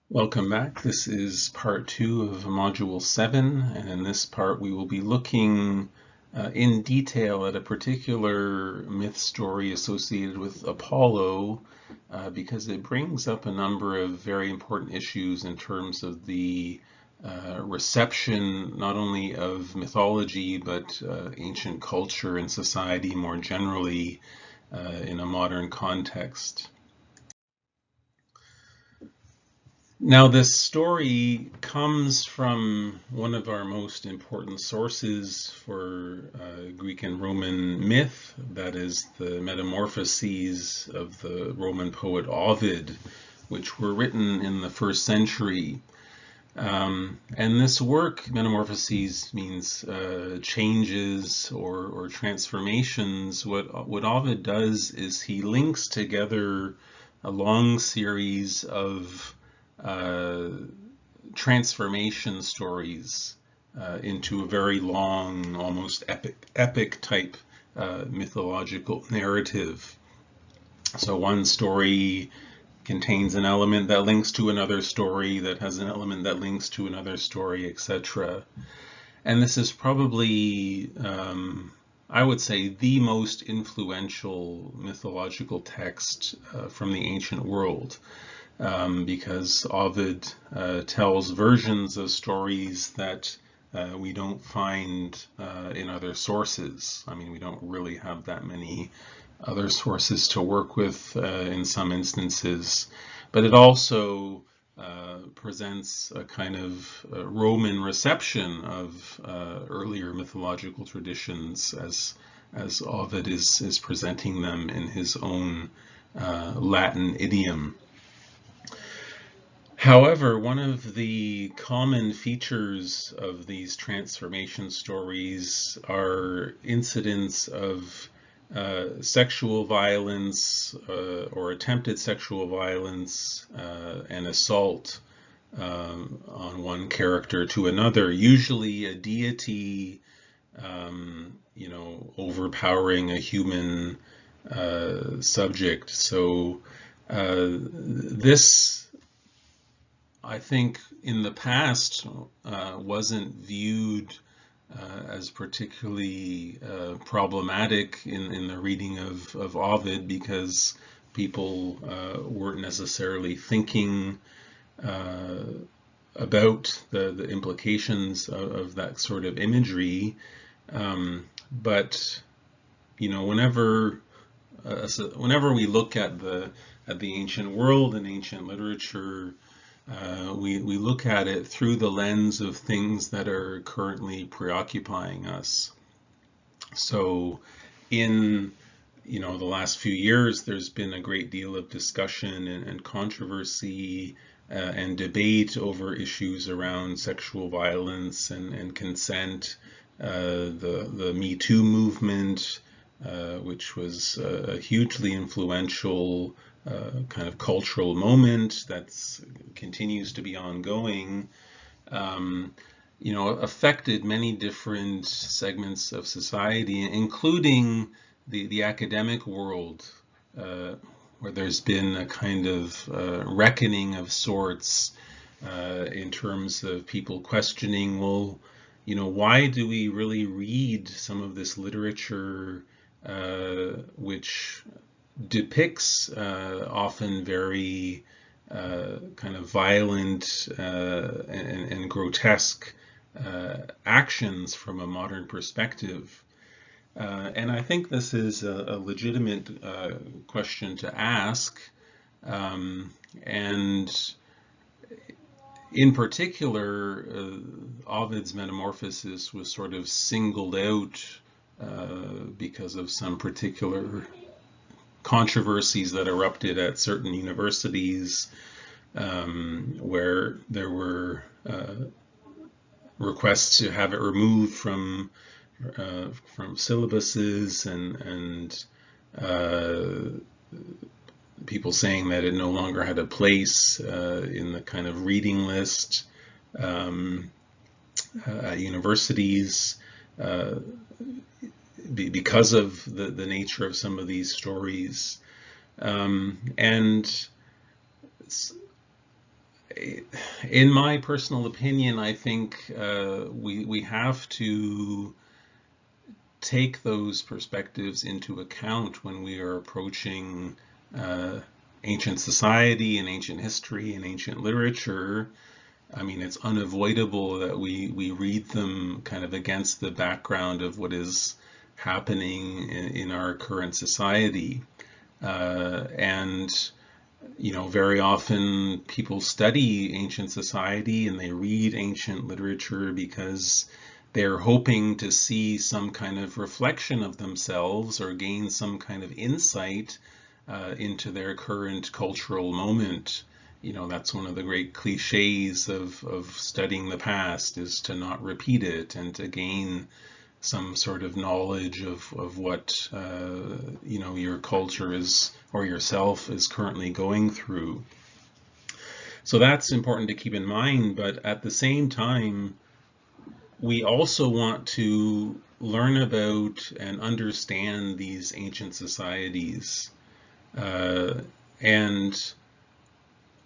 Welcome back. This is part 2 of Module 7, and in this part we will be looking in detail at a particular myth story associated with Apollo because it brings up a number of very important issues in terms of the reception not only of mythology but ancient culture and society more generally in a modern context. Now, this story comes from one of our most important sources for Greek and Roman myth, that is the Metamorphoses of the Roman poet Ovid, which were written in the 1st century. And this work, Metamorphoses, means changes or transformations. What Ovid does is he links together a long series of transformation stories into a very long, almost epic type mythological narrative. So one story contains an element that links to another story that has an element that links to another story, etc. And this is probably, I would say, the most influential mythological text from the ancient world. Because Ovid tells versions of stories that we don't find in other sources. I mean, we don't really have that many other sources to work with in some instances, but it also presents a kind of Roman reception of earlier mythological traditions as Ovid is presenting them in his own Latin idiom. However, one of the common features of these transformation stories are incidents of sexual violence or attempted sexual violence and assault on one character to another, usually a deity, overpowering a human subject. So this, I think, in the past wasn't viewed as particularly problematic in the reading of Ovid, because people weren't necessarily thinking about the implications of that sort of imagery. But whenever we look at the ancient world and ancient literature, we look at it through the lens of things that are currently preoccupying us. So in the last few years, there's been a great deal of discussion and controversy and debate over issues around sexual violence and consent. The Me Too movement, which was a hugely influential kind of cultural moment that continues to be ongoing, affected many different segments of society, including the academic world, where there's been a kind of reckoning of sorts in terms of people questioning, well, why do we really read some of this literature which depicts often very kind of violent and grotesque actions from a modern perspective. And I think this is a legitimate question to ask. And in particular, Ovid's Metamorphoses was sort of singled out because of some particular controversies that erupted at certain universities, where there were requests to have it removed from syllabuses, and people saying that it no longer had a place in the kind of reading list at universities because of the nature of some of these stories. And in my personal opinion, I think we have to take those perspectives into account when we are approaching uh, ancient society and ancient history and ancient literature. I mean, it's unavoidable that we read them kind of against the background of what is happening in our current society. And very often people study ancient society and they read ancient literature because they're hoping to see some kind of reflection of themselves or gain some kind of insight into their current cultural moment. That's one of the great cliches of studying the past, is to not repeat it and to gain some sort of knowledge of what your culture is or yourself is currently going through. So that's important to keep in mind, but at the same time, we also want to learn about and understand these ancient societies. And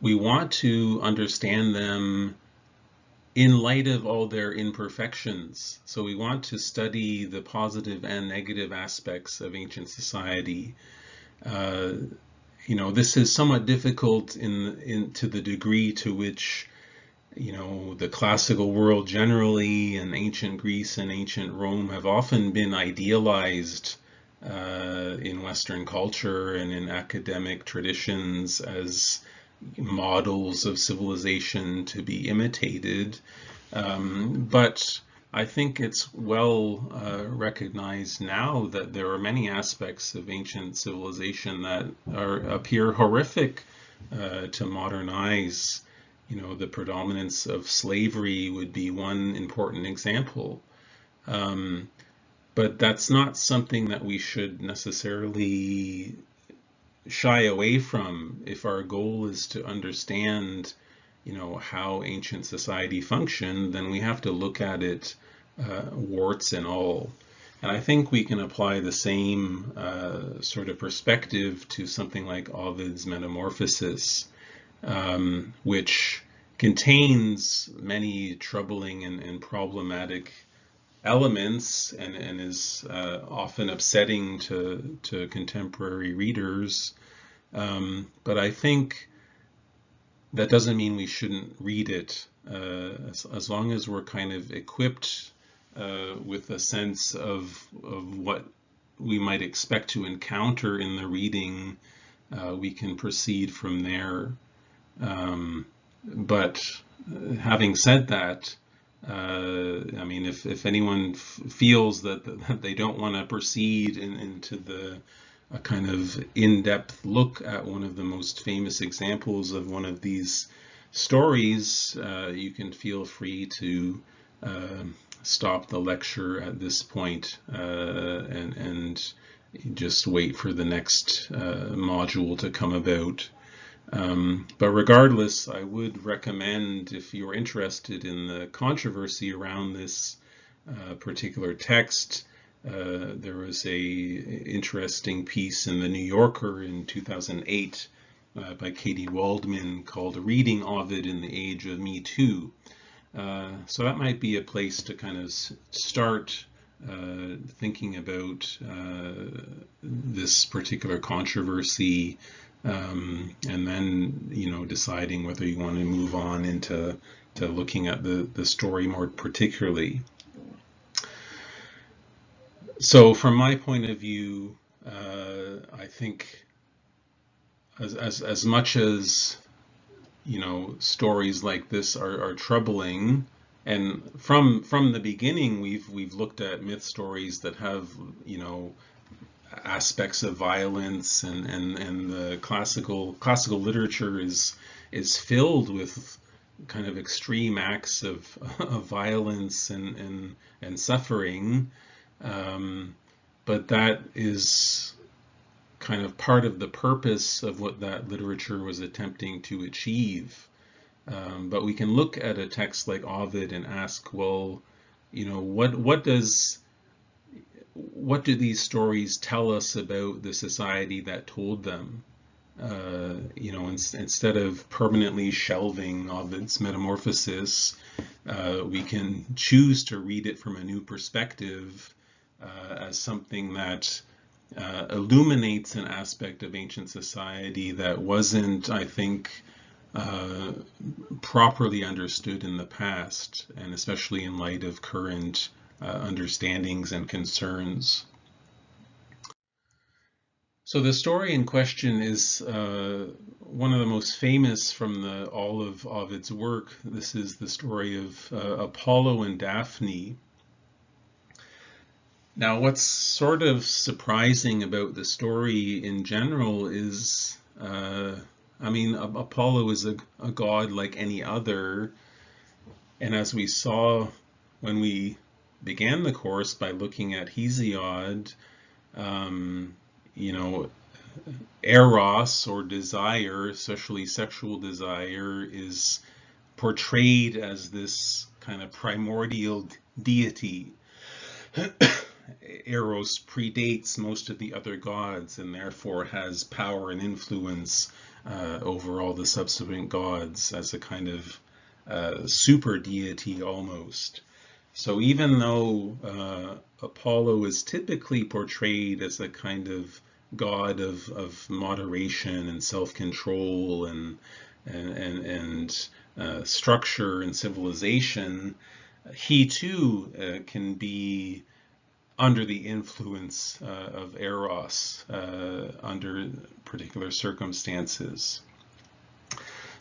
we want to understand them in light of all their imperfections. So we want to study the positive and negative aspects of ancient society. This is somewhat difficult to the degree to which the classical world generally and ancient Greece and ancient Rome have often been idealized in Western culture and in academic traditions as models of civilization to be imitated. But I think it's well recognized now that there are many aspects of ancient civilization that appear horrific to modern eyes. The predominance of slavery would be one important example. But that's not something that we should necessarily shy away from if our goal is to understand, how ancient society functioned. Then we have to look at it warts and all. And I think we can apply the same sort of perspective to something like Ovid's Metamorphosis, which contains many troubling and problematic elements and is often upsetting to contemporary readers. But I think that doesn't mean we shouldn't read it, as long as we're kind of equipped with a sense of what we might expect to encounter in the reading. We can proceed from there. But having said that, I mean, if anyone feels that they don't want to proceed into a kind of in-depth look at one of the most famous examples of one of these stories, you can feel free to stop the lecture at this point, and just wait for the next module to come about. But regardless, I would recommend, if you're interested in the controversy around this particular text, there was a interesting piece in the New Yorker in 2008 by Katie Waldman called "Reading Ovid in the Age of Me Too." So that might be a place to kind of start thinking about this particular controversy, and then deciding whether you want to move on into looking at the story more particularly. So from my point of view, I think as much as stories like this are troubling, and from the beginning we've looked at myth stories that have aspects of violence, and the classical literature is filled with kind of extreme acts of violence and suffering. But that is kind of part of the purpose of what that literature was attempting to achieve. But we can look at a text like Ovid and ask, well, what do these stories tell us about the society that told them? instead of permanently shelving Ovid's Metamorphosis, we can choose to read it from a new perspective, as something that illuminates an aspect of ancient society that wasn't, I think, properly understood in the past, and especially in light of current understandings and concerns. So the story in question is one of the most famous from all of Ovid's work. This is the story of Apollo and Daphne. Now, what's sort of surprising about the story in general is, Apollo is a god like any other, and as we saw when we began the course by looking at Hesiod, Eros, or desire, especially sexual desire, is portrayed as this kind of primordial deity. Eros predates most of the other gods and therefore has power and influence over all the subsequent gods as a kind of super deity almost. So even though Apollo is typically portrayed as a kind of god of moderation and self-control and structure and civilization, he too can be under the influence of Eros under particular circumstances.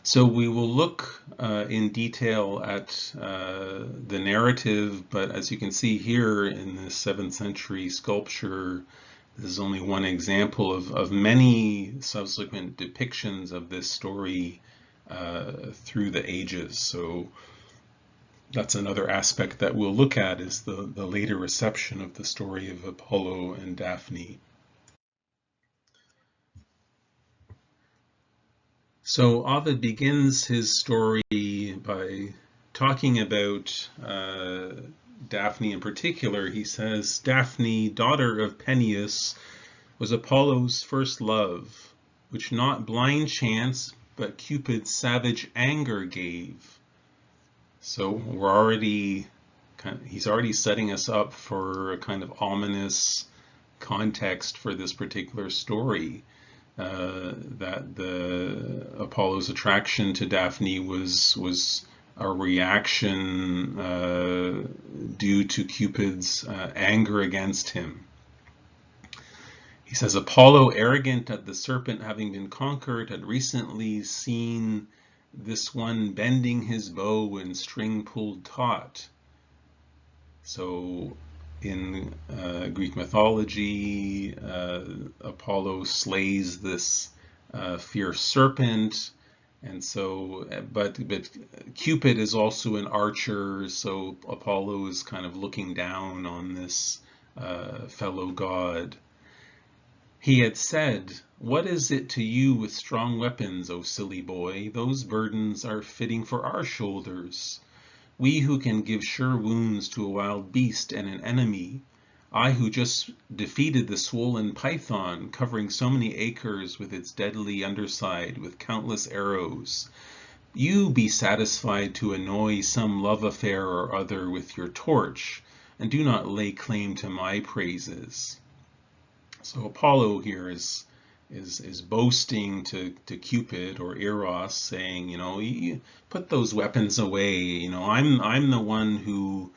So we will look in detail at the narrative, but as you can see here in this 7th century sculpture, this is only one example of many subsequent depictions of this story through the ages. So that's another aspect that we'll look at, is the later reception of the story of Apollo and Daphne. So Ovid begins his story by talking about Daphne in particular. He says, Daphne, daughter of Peneus, was Apollo's first love, which not blind chance, but Cupid's savage anger gave. So he's already setting us up for a kind of ominous context for this particular story, that the Apollo's attraction to Daphne was a reaction due to Cupid's anger against him. He says, Apollo, arrogant at the serpent having been conquered, had recently seen this one bending his bow and string pulled taut. So in Greek mythology, Apollo slays this fierce serpent, and so but Cupid is also an archer, so Apollo is kind of looking down on this fellow god. He had said, what is it to you with strong weapons, O silly boy? Those burdens are fitting for our shoulders. We who can give sure wounds to a wild beast and an enemy. I who just defeated the swollen python, covering so many acres with its deadly underside with countless arrows. You be satisfied to annoy some love affair or other with your torch, and do not lay claim to my praises. So Apollo here is boasting to Cupid or Eros, saying, you put those weapons away. I'm the one who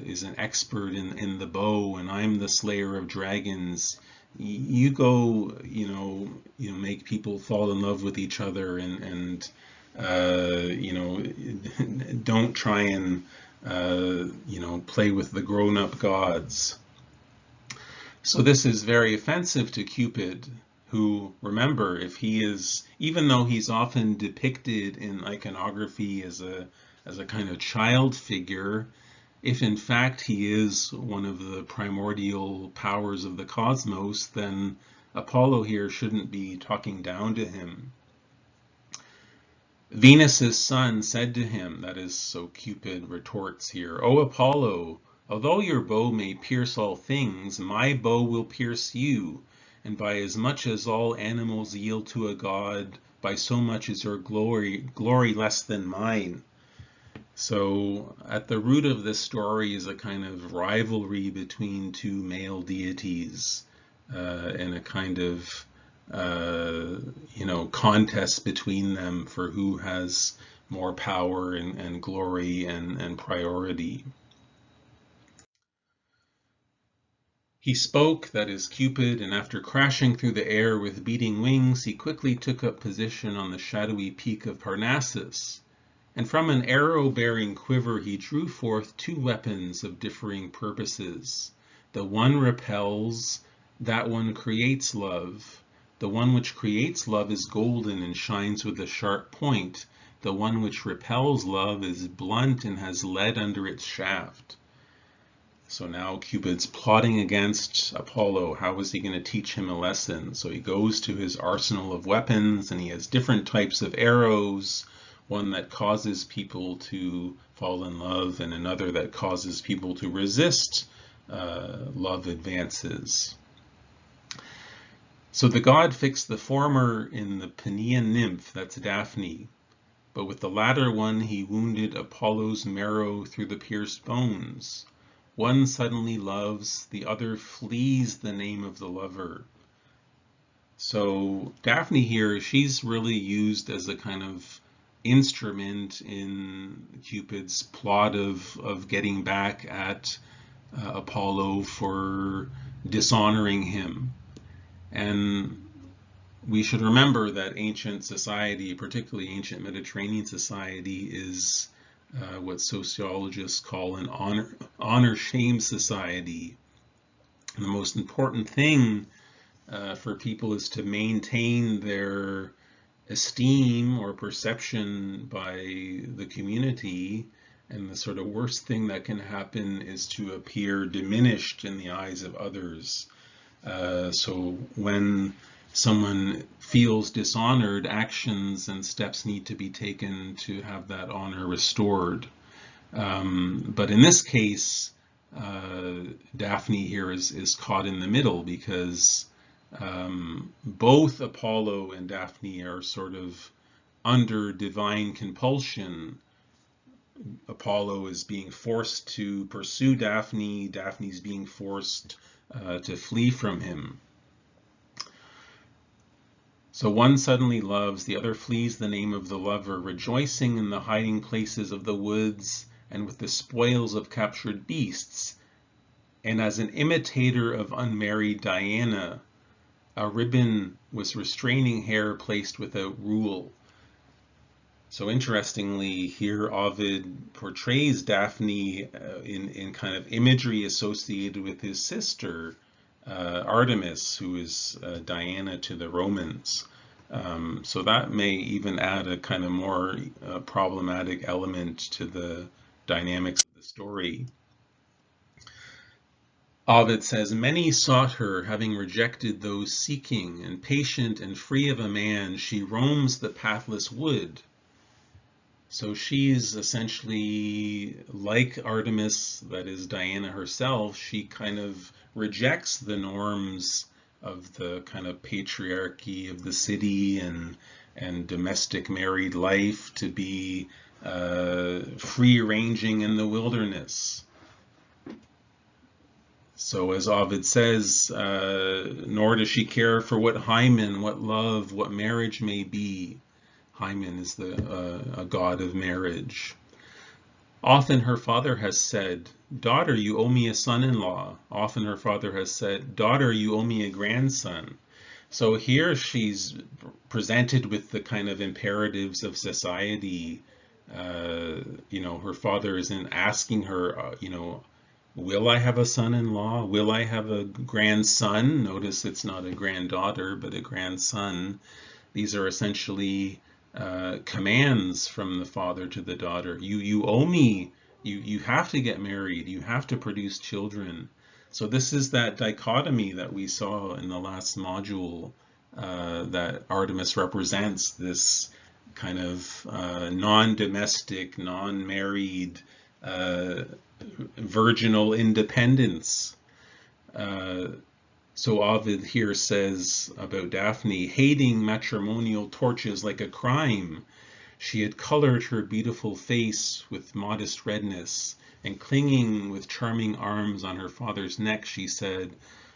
is an expert in the bow, and I'm the slayer of dragons. You go, make people fall in love with each other, and don't try and play with the grown-up gods. So this is very offensive to Cupid, who, remember, even though he's often depicted in iconography as a kind of child figure, if in fact he is one of the primordial powers of the cosmos, then Apollo here shouldn't be talking down to him. Venus's son said to him, that is, so Cupid retorts here, O Apollo, although your bow may pierce all things, my bow will pierce you, and by as much as all animals yield to a god, by so much is your glory less than mine. So at the root of this story is a kind of rivalry between two male deities, and a kind of contest between them for who has more power and glory and priority. He spoke, that is Cupid, and after crashing through the air with beating wings, he quickly took up position on the shadowy peak of Parnassus. And from an arrow-bearing quiver he drew forth two weapons of differing purposes. The one repels, that one creates love. The one which creates love is golden and shines with a sharp point. The one which repels love is blunt and has lead under its shaft. So now Cupid's plotting against Apollo. How is he going to teach him a lesson? So he goes to his arsenal of weapons, and he has different types of arrows. One that causes people to fall in love, and another that causes people to resist love advances. So the god fixed the former in the Penean nymph, that's Daphne, but with the latter one he wounded Apollo's marrow through the pierced bones. One suddenly loves, the other flees the name of the lover. So Daphne here, she's really used as a kind of instrument in Cupid's plot of getting back at Apollo for dishonoring him. And we should remember that ancient society, particularly ancient Mediterranean society, is what sociologists call an honor-shame society. And the most important thing for people is to maintain their esteem or perception by the community, and the sort of worst thing that can happen is to appear diminished in the eyes of others. So when someone feels dishonored, actions and steps need to be taken to have that honor restored. But in this case, Daphne here is caught in the middle, because both Apollo and Daphne are sort of under divine compulsion. Apollo is being forced to pursue Daphne. Daphne's being forced to flee from him. So one suddenly loves, the other flees the name of the lover, rejoicing in the hiding places of the woods and with the spoils of captured beasts. And as an imitator of unmarried Diana, a ribbon was restraining hair placed without rule. So interestingly, here Ovid portrays Daphne in kind of imagery associated with his sister, Artemis, who is Diana to the Romans. So that may even add a kind of more problematic element to the dynamics of the story. Ovid says, many sought her, having rejected those seeking, and patient and free of a man, she roams the pathless wood. So she's essentially like Artemis, that is Diana herself. She kind of rejects the norms of the kind of patriarchy of the city and domestic married life to be free ranging in the wilderness. So as Ovid says, nor does she care for what hymen, what love, what marriage may be. Hymen is a god of marriage. Often her father has said, daughter, you owe me a son-in-law. Often her father has said, daughter, you owe me a grandson. So here she's presented with the kind of imperatives of society. Her father isn't asking her, will I have a son-in-law? Will I have a grandson? Notice it's not a granddaughter, but a grandson. These are essentially commands from the father to the daughter. You owe me. You have to get married. You have to produce children. So this is that dichotomy that we saw in the last module, that Artemis represents, this kind of non-domestic, non-married, virginal independence. So Ovid here says about Daphne, hating matrimonial torches like a crime, she had colored her beautiful face with modest redness, and clinging with charming arms on her father's neck, she said,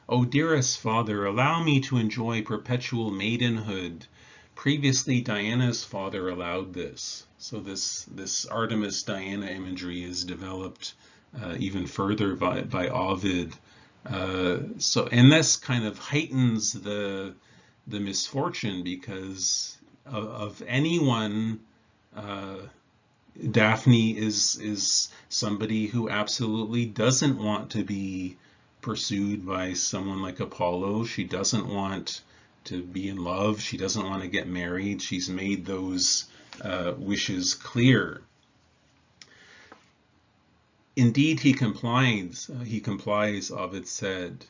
"O dearest father, allow me to enjoy perpetual maidenhood." Previously, Diana's father allowed this. So this Artemis Diana imagery is developed even further by Ovid. And this kind of heightens the misfortune, because of anyone, Daphne is somebody who absolutely doesn't want to be pursued by someone like Apollo. She doesn't want to be in love. She doesn't want to get married. She's made those wishes clear. Indeed, he complies, Ovid said,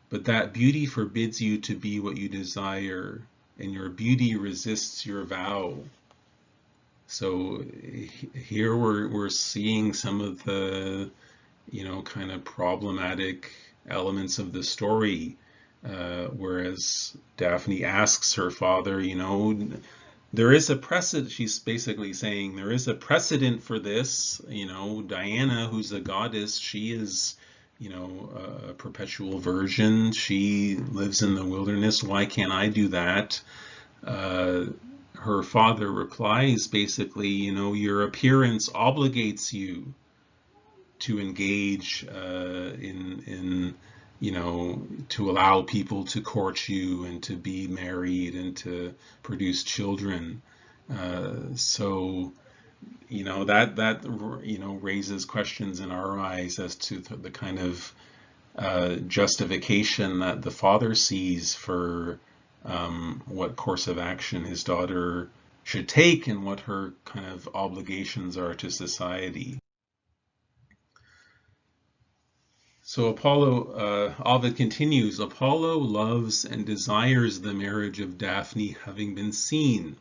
but that beauty forbids you to be what you desire, and your beauty resists your vow. So here we're seeing some of the, kind of problematic elements of the story, whereas Daphne asks her father, there is a precedent. She's basically saying there is a precedent for this. Diana, who's a goddess, she is, a perpetual virgin. She lives in the wilderness. Why can't I do that? Her father replies basically, your appearance obligates you to engage in to allow people to court you and to be married and to produce children. So that raises questions in our eyes as to the kind of justification that the father sees for what course of action his daughter should take and what her kind of obligations are to society. So Ovid continues, Apollo loves and desires the marriage of Daphne having been seen,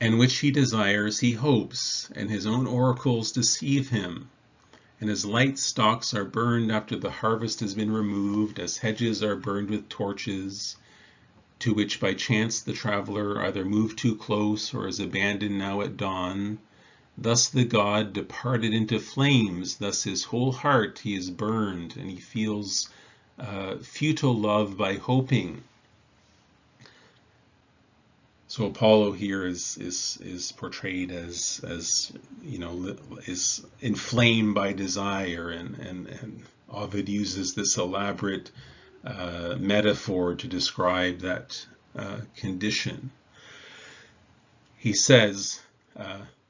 and which he desires he hopes, and his own oracles deceive him, and as light stalks are burned after the harvest has been removed, as hedges are burned with torches, to which by chance the traveler either moved too close or is abandoned now at dawn, thus the god departed into flames, thus his whole heart he is burned, and he feels futile love by hoping. So Apollo here is portrayed as is inflamed by desire, and Ovid uses this elaborate metaphor to describe that condition. He says,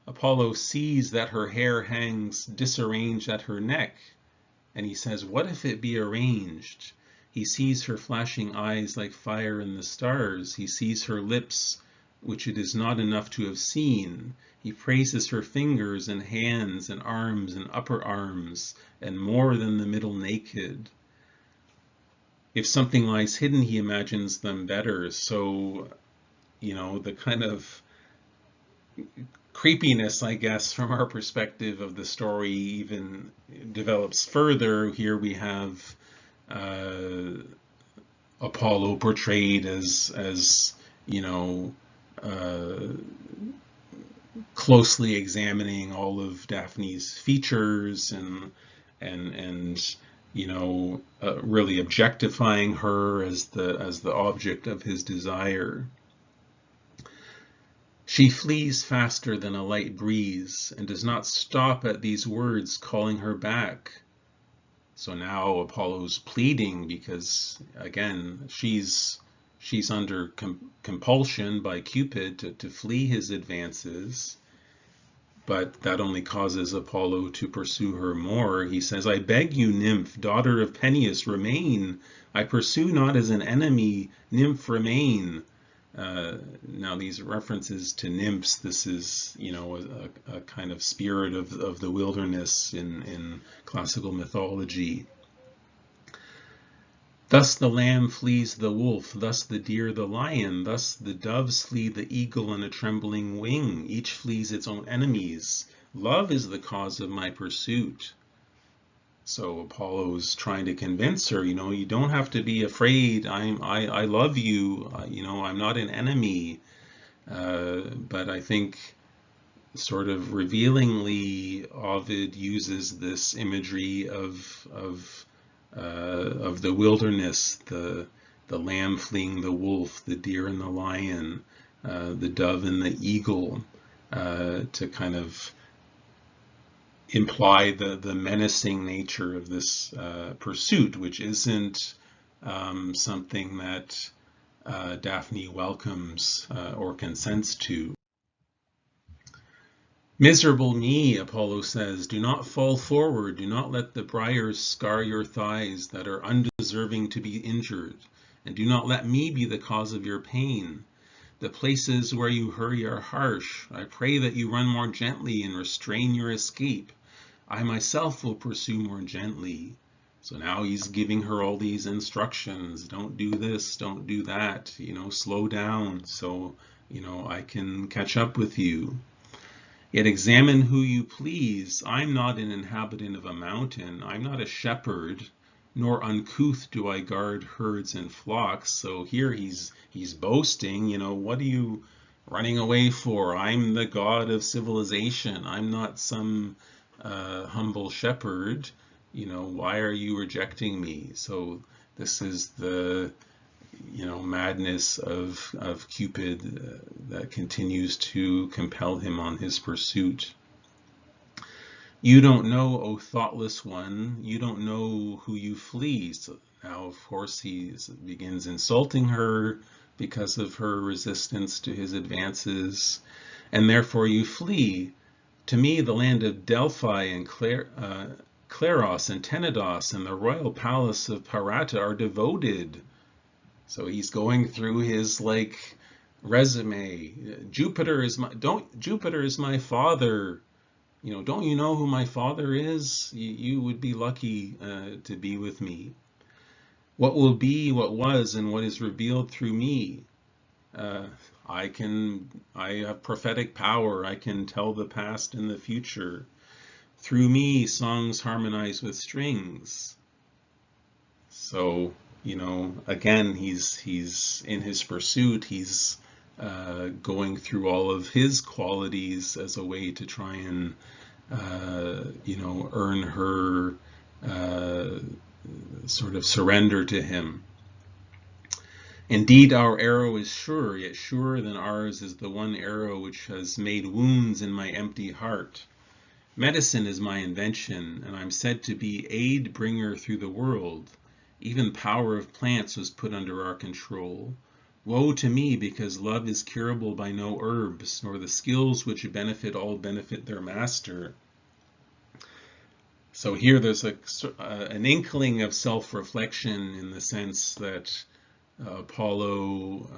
Apollo sees that her hair hangs disarranged at her neck, and he says, what if it be arranged? He sees her flashing eyes like fire in the stars. He sees her lips, which it is not enough to have seen. He praises her fingers and hands and arms and upper arms, and more than the middle naked. If something lies hidden, he imagines them better. So, the kind of creepiness, I guess, from our perspective of the story even develops further. Here we have Apollo portrayed as closely examining all of Daphne's features and really objectifying her as the object of his desire. She flees faster than a light breeze and does not stop at these words, calling her back. So now Apollo's pleading because, again, she's under compulsion by Cupid to flee his advances, but that only causes Apollo to pursue her more. He says, I beg you, nymph, daughter of Peneus, remain. I pursue not as an enemy, nymph, remain. Now these references to nymphs, this is, a kind of spirit of the wilderness in classical mythology. Thus the lamb flees the wolf, thus the deer the lion, thus the doves flee the eagle on a trembling wing. Each flees its own enemies. Love is the cause of my pursuit. So Apollo's trying to convince her, you don't have to be afraid. I love you. I'm not an enemy. But I think sort of revealingly, Ovid uses this imagery of the wilderness, the lamb fleeing the wolf, the deer and the lion, the dove and the eagle, to kind of imply the menacing nature of this pursuit, which isn't something that Daphne welcomes or consents to. Miserable me, Apollo says, do not fall forward, do not let the briars scar your thighs that are undeserving to be injured, and do not let me be the cause of your pain. The places where you hurry are harsh. I pray that you run more gently and restrain your escape. I myself will pursue more gently. So now he's giving her all these instructions. Don't do this, don't do that, slow down so, I can catch up with you. Yet examine who you please. I'm not an inhabitant of a mountain. I'm not a shepherd, nor uncouth do I guard herds and flocks. So here he's boasting, what are you running away for? I'm the god of civilization. I'm not some humble shepherd. Why are you rejecting me? So this is the madness of Cupid that continues to compel him on his pursuit. You don't know, O thoughtless one, you don't know who you flee. So now, of course, he begins insulting her because of her resistance to his advances, and therefore you flee. To me, the land of Delphi and Claros and Tenedos and the royal palace of Parata are devoted. So he's going through his resume. Jupiter is my father. Don't you know who my father is? You would be lucky to be with me. What will be, what was, and what is revealed through me. I have prophetic power. I can tell the past and the future. Through me, songs harmonize with strings. So, again, he's in his pursuit. He's going through all of his qualities as a way to try and, earn her sort of surrender to him. Indeed, our arrow is sure, yet surer than ours is the one arrow which has made wounds in my empty heart. Medicine is my invention, and I'm said to be aid bringer through the world. Even power of plants was put under our control. Woe to me, because love is curable by no herbs, nor the skills which benefit all benefit their master. So here there's an inkling of self-reflection in the sense that Apollo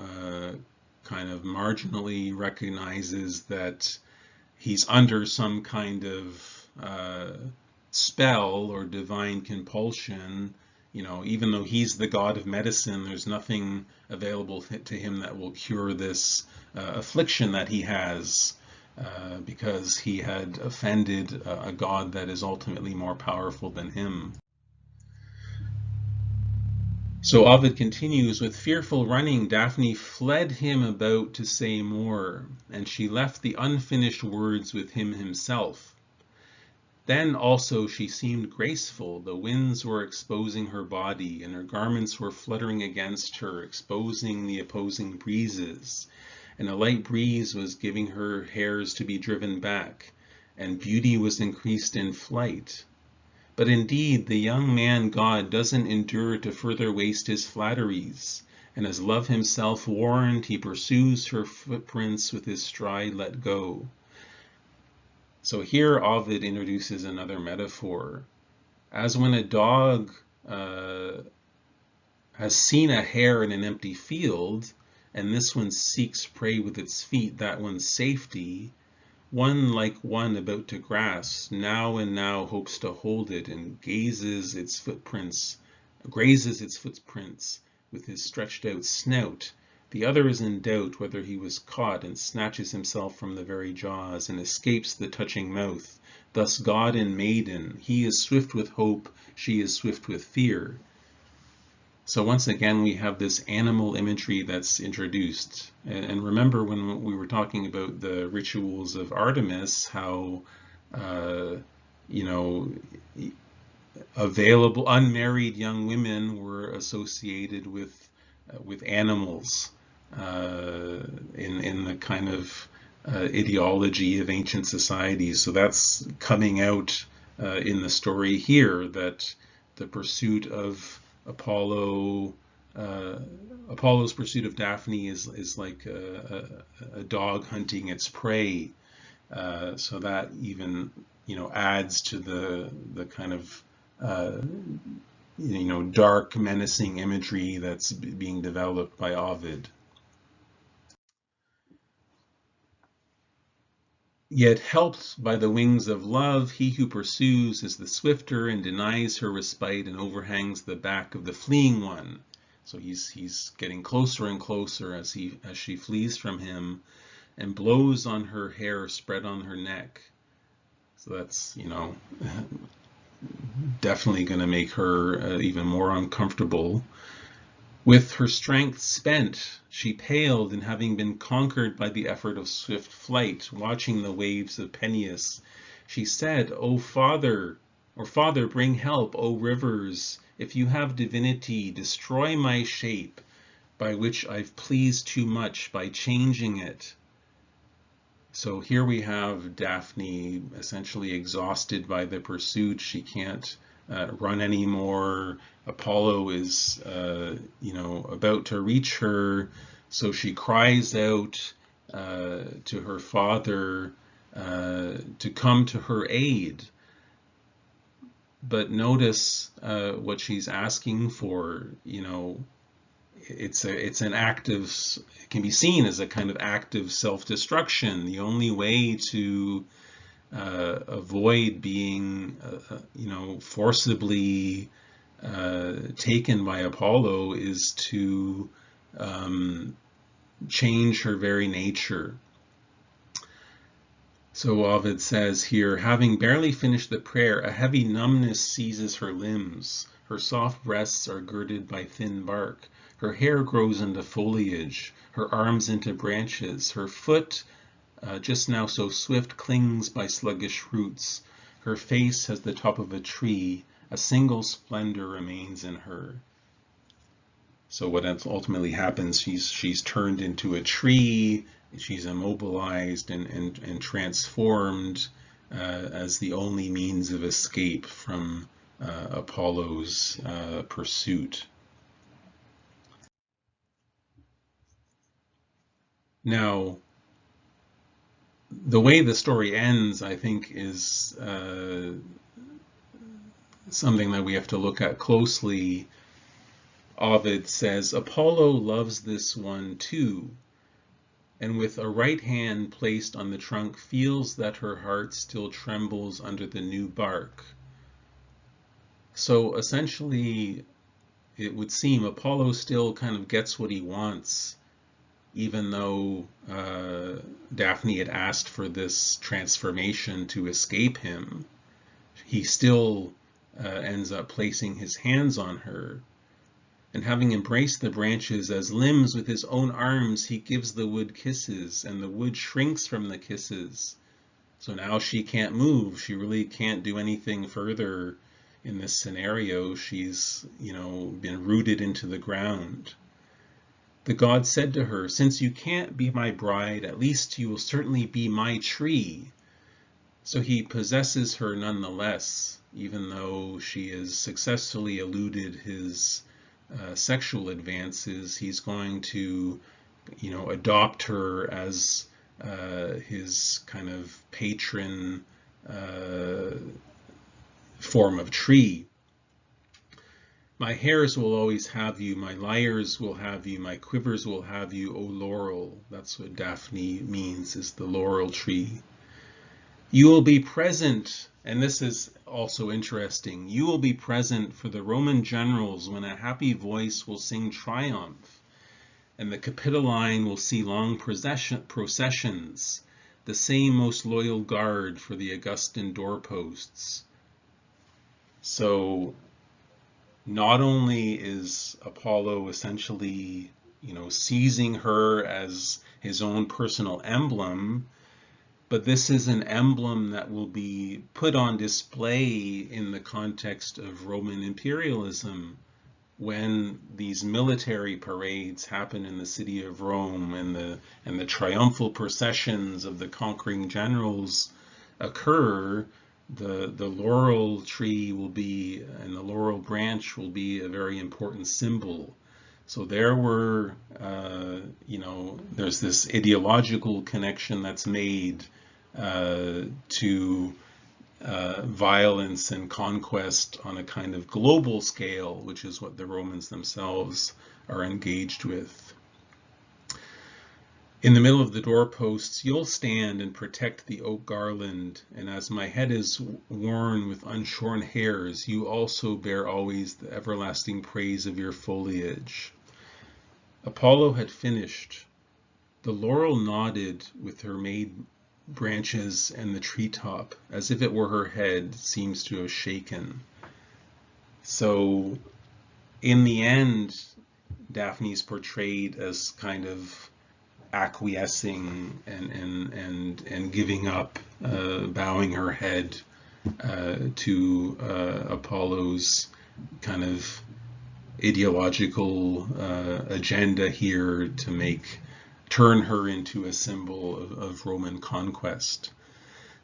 kind of marginally recognizes that he's under some kind of spell or divine compulsion. Even though he's the god of medicine, there's nothing available to him that will cure this affliction that he has, because he had offended a god that is ultimately more powerful than him. So Ovid continues, with fearful running, Daphne fled him about to say more, and she left the unfinished words with him himself. Then also she seemed graceful. The winds were exposing her body, and her garments were fluttering against her, exposing the opposing breezes. And a light breeze was giving her hairs to be driven back, and beauty was increased in flight. But indeed, the young man god doesn't endure to further waste his flatteries, and as love himself warned, he pursues her footprints with his stride let go. So here Ovid introduces another metaphor. As when a dog has seen a hare in an empty field, and this one seeks prey with its feet, that one's safety, one like one about to grasp, now and now hopes to hold it and grazes its footprints with his stretched out snout, The other is in doubt whether he was caught, and snatches himself from the very jaws, and escapes the touching mouth. Thus God and maiden, he is swift with hope, she is swift with fear. So once again, we have this animal imagery that's introduced. And remember when we were talking about the rituals of Artemis, how, you know, available unmarried young women were associated with animals in the kind of ideology of ancient societies. So that's coming out in the story here, that the pursuit of Apollo's pursuit of Daphne is like a dog hunting its prey. So that even, you know, adds to the kind of you know, dark, menacing imagery that's being developed by Ovid. Yet helped by the wings of love, he who pursues is the swifter and denies her respite and overhangs the back of the fleeing one. So he's getting closer and closer as she flees from him, and blows on her hair spread on her neck. So that's, you know, definitely going to make her even more uncomfortable. With her strength spent, she paled, and having been conquered by the effort of swift flight, watching the waves of Peneus, she said, O Father, or Father, bring help, O rivers, if you have divinity, destroy my shape, by which I've pleased too much by changing it. So here we have Daphne essentially exhausted by the pursuit. She can't run anymore. Apollo is, you know, about to reach her, so she cries out to her father to come to her aid. But notice what she's asking for. You know, it's an act of, it can be seen as a kind of act of self-destruction. The only way to avoid being, you know, forcibly taken by Apollo is to change her very nature. So Ovid says here, having barely finished the prayer, a heavy numbness seizes her limbs. Her soft breasts are girded by thin bark. Her hair grows into foliage, her arms into branches. Her foot, just now so swift, clings by sluggish roots. Her face has the top of a tree. A single splendor remains in her. So what ultimately happens, she's turned into a tree, she's immobilized and transformed as the only means of escape from Apollo's pursuit. Now, the way the story ends, I think, is something that we have to look at closely. Ovid says, Apollo loves this one too, and with a right hand placed on the trunk feels that her heart still trembles under the new bark. So essentially, it would seem Apollo still kind of gets what he wants, even though Daphne had asked for this transformation to escape him. He still ends up placing his hands on her. And having embraced the branches as limbs with his own arms, he gives the wood kisses, and the wood shrinks from the kisses. So now she can't move. She really can't do anything further in this scenario. She's, you know, been rooted into the ground. The god said to her, since you can't be my bride, at least you will certainly be my tree. So he possesses her nonetheless, even though she has successfully eluded his sexual advances. He's going to, you know, adopt her as his kind of patron form of tree. My hares will always have you, my lyres will have you, my quivers will have you, O laurel. That's what Daphne means, is the laurel tree. You will be present, and this is also interesting, you will be present for the Roman generals when a happy voice will sing triumph. and the Capitoline will see long processions, the same most loyal guard for the Augustan doorposts. So not only is Apollo essentially, seizing her as his own personal emblem, but this is an emblem that will be put on display in the context of Roman imperialism when these military parades happen in the city of Rome and the triumphal processions of the conquering generals occur. The laurel tree will be, and the laurel branch will be, a very important symbol. So there were, there's this ideological connection that's made to violence and conquest on a kind of global scale, which is what the Romans themselves are engaged with. In the middle of the doorposts, you'll stand and protect the oak garland, and as my head is worn with unshorn hairs, you also bear always the everlasting praise of your foliage. Apollo had finished. The laurel nodded with her made branches, and the treetop, as if it were her head, seems to have shaken. So, in the end, Daphne's portrayed as kind of acquiescing and giving up, bowing her head to Apollo's kind of ideological agenda here to turn her into a symbol of Roman conquest.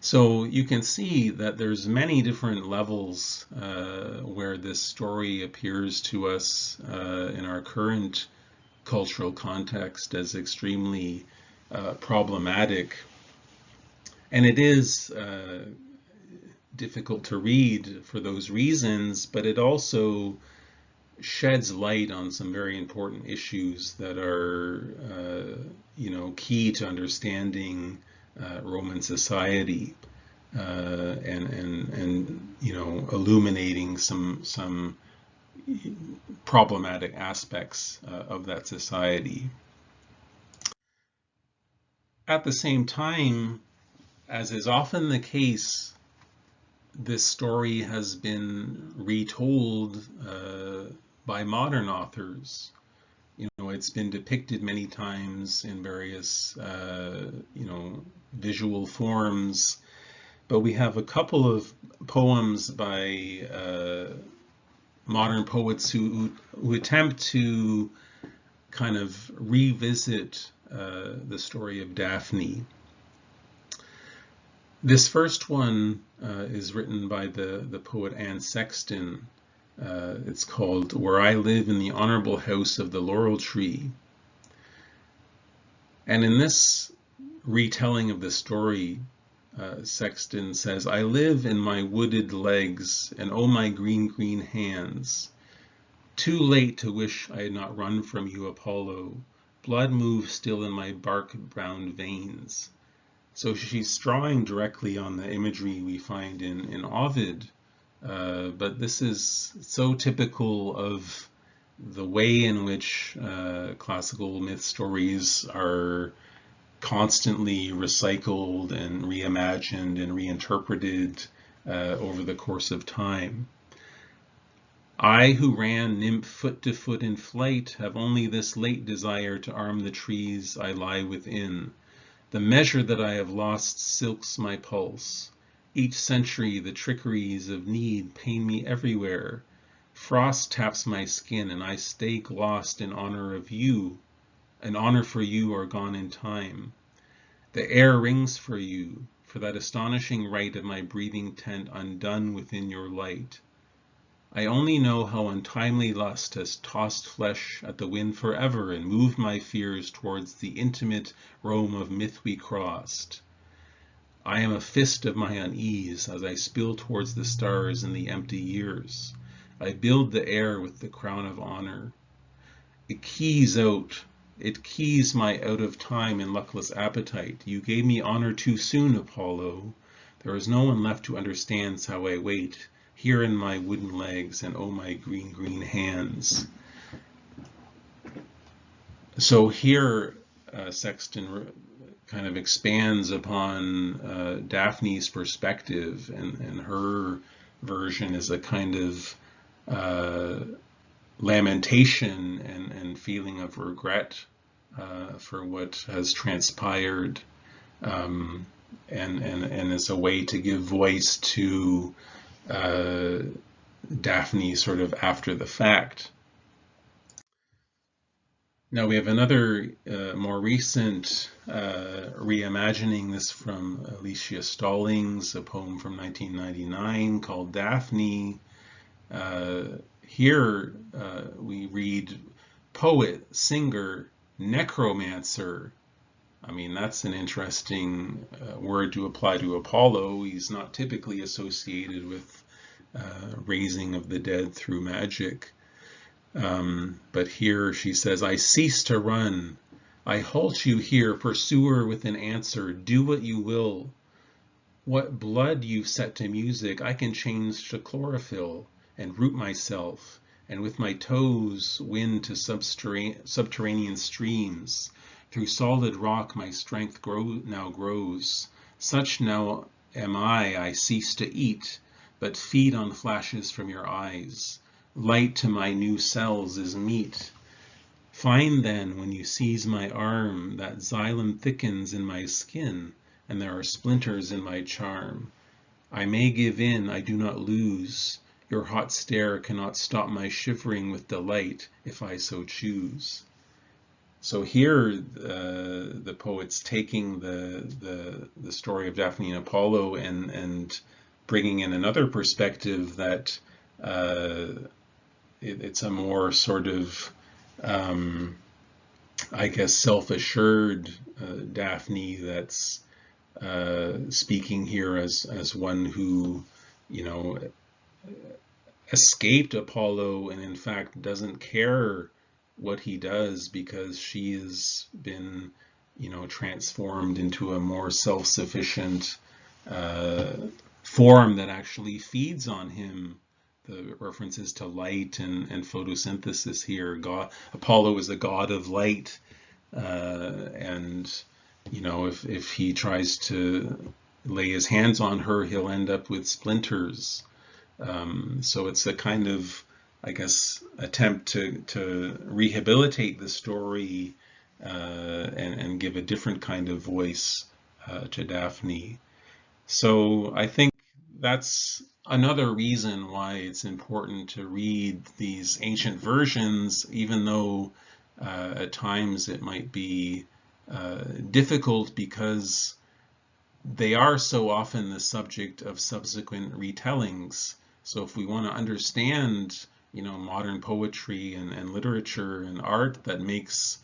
So you can see that there's many different levels where this story appears to us in our current cultural context as extremely problematic. And it is difficult to read for those reasons, but it also sheds light on some very important issues that are, key to understanding Roman society, and illuminating some problematic aspects of that society. At the same time, as is often the case, this story has been retold by modern authors. It's been depicted many times in various, visual forms, but we have a couple of poems by modern poets who attempt to kind of revisit the story of Daphne. This first one is written by the poet Anne Sexton. It's called "Where I Live in the Honorable House of the Laurel Tree." And in this retelling of the story, Sexton says, "I live in my wooded legs, and oh my green, green hands. Too late to wish I had not run from you, Apollo. Blood moves still in my bark-bound veins." So she's drawing directly on the imagery we find in Ovid, but this is so typical of the way in which classical myth stories are constantly recycled and reimagined and reinterpreted over the course of time. I who ran nymph foot to foot in flight have only this late desire to arm the trees I lie within. The measure that I have lost silks my pulse. Each century the trickeries of need pain me everywhere. Frost taps my skin and I stay glossed in honor of you. An honor for you are gone in time. The air rings for you, for that astonishing right of my breathing tent undone within your light. I only know how untimely lust has tossed flesh at the wind forever and moved my fears towards the intimate Rome of myth we crossed. I am a fist of my unease as I spill towards the stars in the empty years. I build the air with the crown of honor. It keys my out of time and luckless appetite. You gave me honor too soon, Apollo. There is no one left who understands how I wait, here in my wooden legs and oh my green, green hands. So here, Sexton kind of expands upon Daphne's perspective, and her version is a kind of lamentation and feeling of regret for what has transpired, and as a way to give voice to Daphne sort of after the fact. Now we have another more recent reimagining, this from Alicia Stallings, a poem from 1999 called Daphne. Here we read poet, singer, necromancer. I mean, that's an interesting word to apply to Apollo. He's not typically associated with raising of the dead through magic. But here she says, I cease to run. I halt you here, pursuer with an answer. Do what you will. What blood you've set to music, I can change to chlorophyll and root myself, and with my toes win to subterranean streams. Through solid rock my strength now grows. Such now am I cease to eat, but feed on flashes from your eyes. Light to my new cells is meat. Find then, when you seize my arm, that xylem thickens in my skin, and there are splinters in my charm. I may give in, I do not lose. Your hot stare cannot stop my shivering with delight, if I so choose. So here, the poet's taking the story of Daphne and Apollo and bringing in another perspective that it's a more sort of, I guess, self-assured Daphne that's speaking here as one who, escaped Apollo and in fact doesn't care what he does because she has been, transformed into a more self-sufficient form that actually feeds on him. The references to light and photosynthesis here. Apollo is a god of light, and if he tries to lay his hands on her, he'll end up with splinters. So it's a kind of, I guess, attempt to rehabilitate the story and give a different kind of voice to Daphne. So I think that's another reason why it's important to read these ancient versions, even though at times it might be difficult because they are so often the subject of subsequent retellings. So if we want to understand, modern poetry and literature and art that makes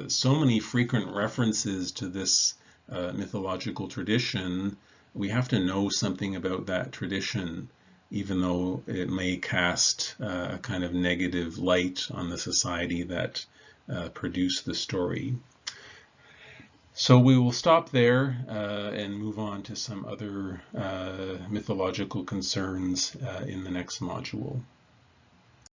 so many frequent references to this mythological tradition, we have to know something about that tradition, even though it may cast a kind of negative light on the society that produced the story. So we will stop there and move on to some other mythological concerns in the next module.